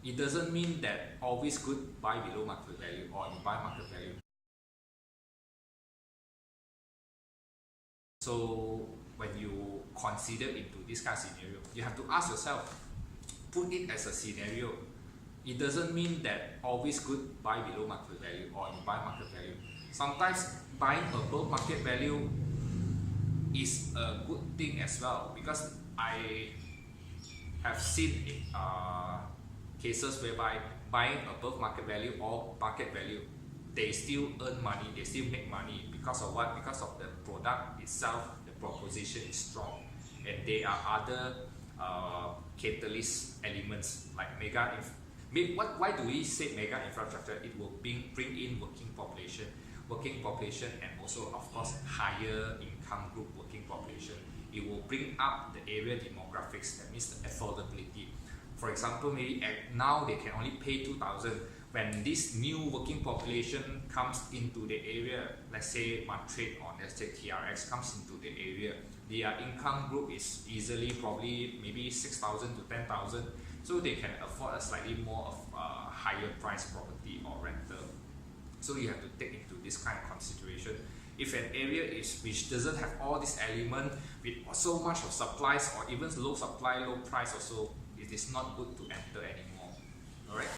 it doesn't mean that always good buy below market value or you buy market value. So when you consider into this kind of scenario, you have to ask yourself, put it as a scenario. It doesn't mean that always good buy below market value or you buy market value. Sometimes buying above market value is a good thing as well, because I have seen cases whereby buying above market value or market value, they still earn money, they still make money. Because of what? Because of the product itself, the proposition is strong, and there are other catalyst elements like why do we say mega infrastructure? It will bring in working population, and also of course higher income group working population. It will bring up the area demographics, that means the affordability. For example, maybe now they can only pay 2,000. When this new working population comes into the area, let's say Madrid or let's say TRX comes into the area, their income group is easily probably maybe 6,000 to 10,000, so they can afford a slightly more of higher price property or rental. So you have to take into this kind of consideration. If an area which doesn't have all this element with so much of supplies or even low supply, low price also, it is not good to enter anymore.